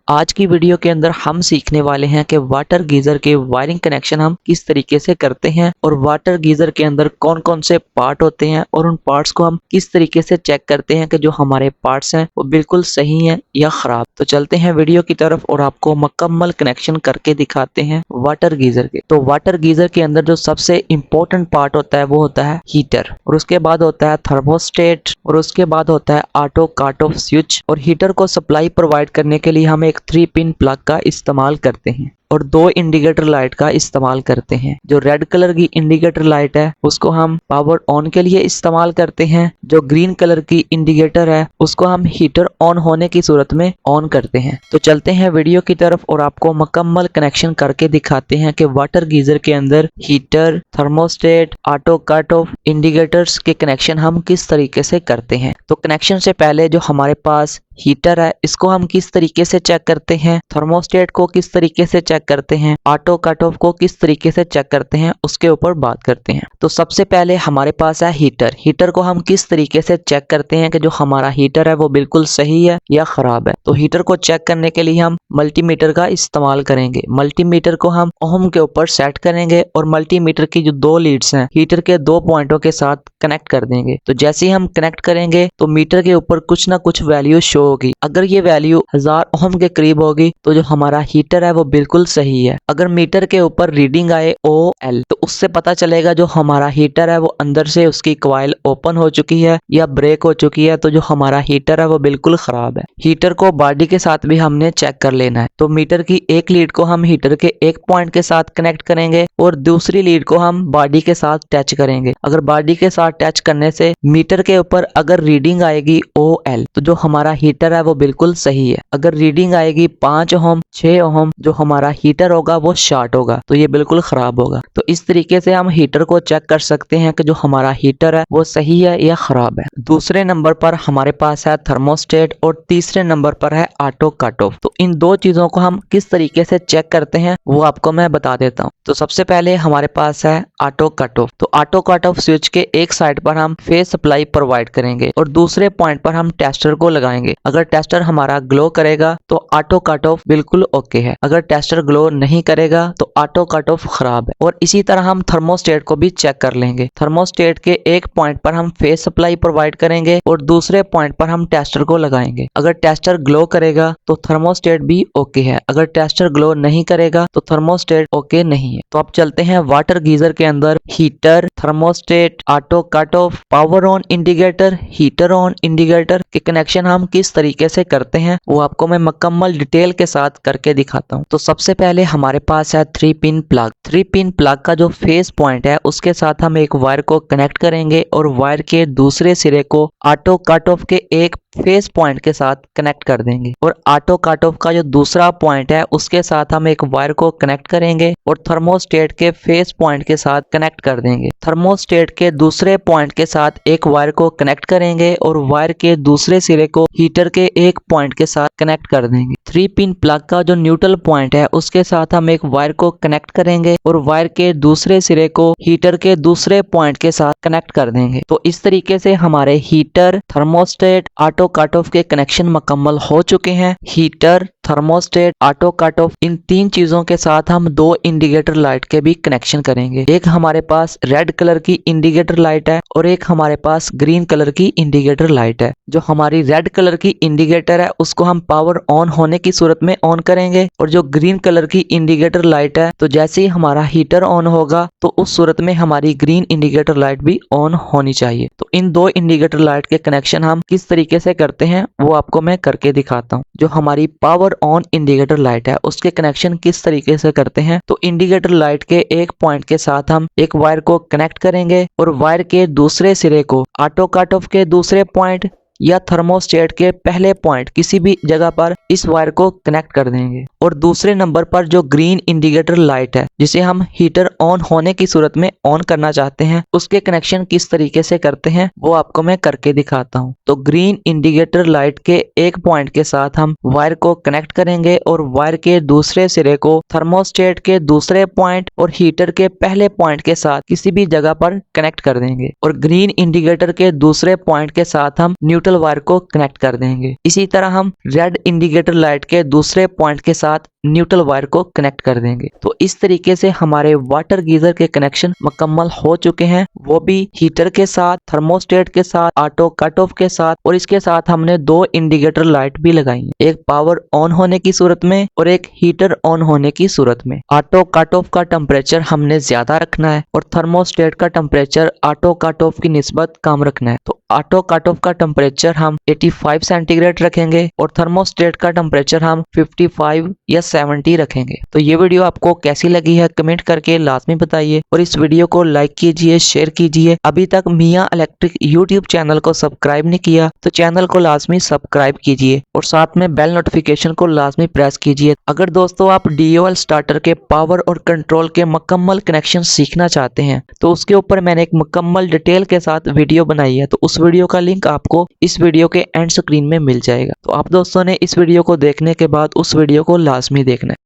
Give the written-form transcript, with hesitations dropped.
आज की वीडियो के अंदर हम सीखने वाले हैं कि वाटर गीजर के वायरिंग कनेक्शन हम किस तरीके से करते हैं और वाटर गीजर के अंदर कौन कौन से पार्ट होते हैं और उन पार्ट्स को हम किस तरीके से चेक करते हैं कि जो हमारे पार्ट्स हैं वो बिल्कुल सही हैं या खराब। तो चलते हैं वीडियो की तरफ और आपको मुकम्मल कनेक्शन करके दिखाते हैं वाटर गीजर के। तो वाटर गीजर के अंदर जो सबसे इम्पोर्टेंट पार्ट होता है वो होता है हीटर, और उसके बाद होता है थर्मोस्टेट, और उसके बाद होता है ऑटो कट ऑफ स्विच। और हीटर को सप्लाई प्रोवाइड करने के लिए हम एक 3 पिन प्लग का इस्तेमाल करते हैं और 2 इंडिकेटर लाइट का इस्तेमाल करते हैं। जो रेड कलर की इंडिकेटर लाइट है उसको हम पावर ऑन के लिए इस्तेमाल करते हैं। जो ग्रीन कलर की इंडिकेटर है उसको हम हीटर ऑन होने की सूरत में ऑन करते हैं। तो चलते हैं वीडियो की तरफ और आपको मुकम्मल कनेक्शन करके दिखाते हैं कि वाटर गीजर के अंदर heater, thermostat, auto cut of indicators के कनेक्शन हम किस तरीके से करते हैं। तो कनेक्शन से पहले जो हमारे पास हीटर है इसको हम किस तरीके से चेक करते हैं, थर्मोस्टेट को किस तरीके से चेक करते हैं, ऑटो कट ऑफ को किस तरीके से चेक करते हैं, उसके ऊपर बात करते हैं। तो सबसे पहले हमारे पास है हीटर। हीटर को हम किस तरीके से चेक करते हैं कि जो हमारा हीटर है वो बिल्कुल सही है या खराब है। तो हीटर को चेक करने के लिए हम मल्टीमीटर का इस्तेमाल करेंगे। मल्टीमीटर को हम ओम के ऊपर सेट करेंगे और मल्टीमीटर की जो 2 लीड्स हैं हीटर के 2 पॉइंटों के साथ कनेक्ट कर देंगे। तो जैसे ही हम कनेक्ट करेंगे तो मीटर के ऊपर कुछ ना कुछ वैल्यू शो होगी। अगर ये वैल्यू 1000 ओम के करीब होगी तो जो हमारा हीटर है वो बिल्कुल सही है। अगर मीटर के ऊपर रीडिंग आए OL तो उससे पता चलेगा जो हमारा हीटर है वो अंदर से उसकी कॉइल ओपन हो चुकी है या ब्रेक हो चुकी है। तो जो हमारा हीटर है वो बिल्कुल खराब है। हीटर को बॉडी के साथ भी हमने चेक कर लेना है। तो मीटर की एक लीड को हम हीटर के एक पॉइंट के साथ कनेक्ट करेंगे और दूसरी लीड को हम बॉडी के साथ टच करेंगे। अगर बॉडी के साथ टच करने से मीटर के ऊपर अगर रीडिंग आएगी OL तो जो हमारा हीटर है वो बिल्कुल सही है। अगर रीडिंग आएगी 5 ओम, 6 ओम, जो हमारा हीटर होगा वो शॉर्ट होगा, तो ये बिल्कुल खराब होगा। तो इस तरीके से हम हीटर को चेक कर सकते हैं कि जो हमारा हीटर है वो सही है या खराब है। दूसरे नंबर पर हमारे पास है थर्मोस्टेट और तीसरे नंबर पर है ऑटो कट ऑफ। तो इन 2 चीजों को हम किस तरीके से चेक करते हैं वो आपको मैं बता देता हूँ। तो सबसे पहले हमारे पास है ऑटो कट ऑफ। तो ऑटो कट ऑफ स्विच के एक साइड पर हम फेज सप्लाई प्रोवाइड करेंगे और दूसरे पॉइंट पर हम टेस्टर को लगाएंगे। अगर टेस्टर हमारा ग्लो करेगा तो ऑटो कट ऑफ बिल्कुल ओके है। अगर टेस्टर ग्लो नहीं करेगा तो ऑटो कट ऑफ खराब है। और इसी तरह हम थर्मोस्टेट को भी चेक कर लेंगे। थर्मोस्टेट के एक पॉइंट पर हम फेज सप्लाई प्रोवाइड करेंगे और दूसरे पॉइंट पर हम टेस्टर को लगाएंगे। अगर टेस्टर ग्लो करेगा तो थर्मोस्टेट भी ओके है। अगर टेस्टर ग्लो नहीं करेगा तो थर्मोस्टेट ओके नहीं है। तो अब चलते हैं वाटर गीजर के अंदर heater, thermostat, auto cut of, power on indicator, heater on indicator के कनेक्शन हम किस तरीके से करते हैं वो आपको मैं मुकम्मल डिटेल के साथ करके दिखाता हूँ। तो सबसे पहले हमारे पास है 3 पिन प्लग। 3 पिन प्लग का जो फेस पॉइंट है उसके साथ हम एक वायर को कनेक्ट करेंगे और वायर के दूसरे सिरे को ऑटो कट ऑफ के एक फेस पॉइंट के साथ कनेक्ट कर देंगे और ऑटो कट ऑफ का जो दूसरा पॉइंट है उसके साथ हम एक वायर को कनेक्ट करेंगे और थर्मोस्टेट के फेस पॉइंट के साथ कनेक्ट कर देंगे। थर्मोस्टेट के दूसरे पॉइंट के साथ एक वायर को कनेक्ट करेंगे और वायर के दूसरे सिरे को हीटर के एक पॉइंट के साथ कनेक्ट कर देंगे। 3 पिन प्लग का जो न्यूट्रल पॉइंट है उसके साथ हम एक वायर को कनेक्ट करेंगे और वायर के दूसरे सिरे को हीटर के दूसरे पॉइंट के साथ कनेक्ट कर देंगे। तो इस तरीके से हमारे heater, thermostat, auto cut off के कनेक्शन मुकम्मल हो चुके हैं। Heater, thermostat, auto cut off, इन 3 चीजों के साथ हम 2 इंडिकेटर लाइट के भी कनेक्शन करेंगे। एक हमारे पास रेड कलर की इंडिकेटर लाइट है और एक हमारे पास ग्रीन कलर की इंडिकेटर लाइट है। जो हमारी रेड कलर की इंडिकेटर है उसको हम पावर ऑन होने की सूरत में ऑन करेंगे और जो ग्रीन कलर की इंडिकेटर लाइट है तो जैसे ही हमारा हीटर ऑन होगा तो उस सूरत में हमारी ग्रीन इंडिकेटर लाइट भी ऑन होनी चाहिए। तो इन 2 इंडिकेटर लाइट के कनेक्शन हम किस तरीके से करते हैं वो आपको मैं करके दिखाता हूँ। जो हमारी पावर ऑन इंडिकेटर लाइट है उसके कनेक्शन किस तरीके से करते हैं। तो इंडिकेटर लाइट के एक पॉइंट के साथ हम एक वायर को कनेक्ट करेंगे और वायर के दूसरे सिरे को ऑटो कट ऑफ के दूसरे पॉइंट या थर्मोस्टेट के पहले पॉइंट किसी भी जगह पर इस वायर को कनेक्ट कर देंगे और दूसरे नंबर पर जो ग्रीन इंडिकेटर लाइट है जिसे हम हीटर ऑन होने की सूरत में ऑन करना चाहते हैं, उसके कनेक्शन किस तरीके से करते हैं वो आपको मैं करके दिखाता हूँ। तो ग्रीन इंडिकेटर लाइट के एक पॉइंट के साथ हम वायर को कनेक्ट करेंगे और वायर के दूसरे सिरे को थर्मोस्टेट के दूसरे पॉइंट और हीटर के पहले पॉइंट के साथ किसी भी जगह पर कनेक्ट कर देंगे और ग्रीन इंडिकेटर के दूसरे पॉइंट के साथ हम न्यूट्रल वायर को कनेक्ट कर देंगे। इसी तरह हम रेड इंडिकेटर लाइट के दूसरे पॉइंट के साथ न्यूट्रल वायर को कनेक्ट कर देंगे। तो इस तरीके से हमारे वाटर गीजर के कनेक्शन मुकम्मल हो चुके हैं, वो भी हीटर के साथ, थर्मोस्टेट के साथ, ऑटो कट ऑफ के साथ, और इसके साथ हमने 2 इंडिकेटर लाइट भी लगाई है, एक पावर ऑन होने की सूरत में और एक हीटर ऑन होने की सूरत में। ऑटो कट ऑफ का टेम्परेचर हमने ज्यादा रखना है और थर्मोस्टेट का टेम्परेचर ऑटो कट ऑफ की निस्बत कम रखना है। तो ऑटो कट ऑफ का टेम्परेचर हम 85 सेंटीग्रेड रखेंगे और थर्मोस्टेट का टेम्परेचर हम 55 या 70 रखेंगे। तो ये वीडियो आपको कैसी लगी है कमेंट करके लाजमी बताइए और इस वीडियो को लाइक कीजिए, शेयर कीजिए। अभी तक मियां इलेक्ट्रिक यूट्यूब चैनल को सब्सक्राइब नहीं किया तो चैनल को लाजमी सब्सक्राइब कीजिए और साथ में बेल नोटिफिकेशन को लाजमी प्रेस कीजिए। अगर दोस्तों आप DOL स्टार्टर के पावर और कंट्रोल के मुकम्मल कनेक्शन सीखना चाहते हैं तो उसके ऊपर मैंने एक मुकम्मल डिटेल के साथ वीडियो बनाई है, तो उस वीडियो का लिंक आपको इस वीडियो के एंड स्क्रीन में मिल जाएगा। तो आप दोस्तों ने इस वीडियो को देखने के बाद उस वीडियो को लाजमी देखना है।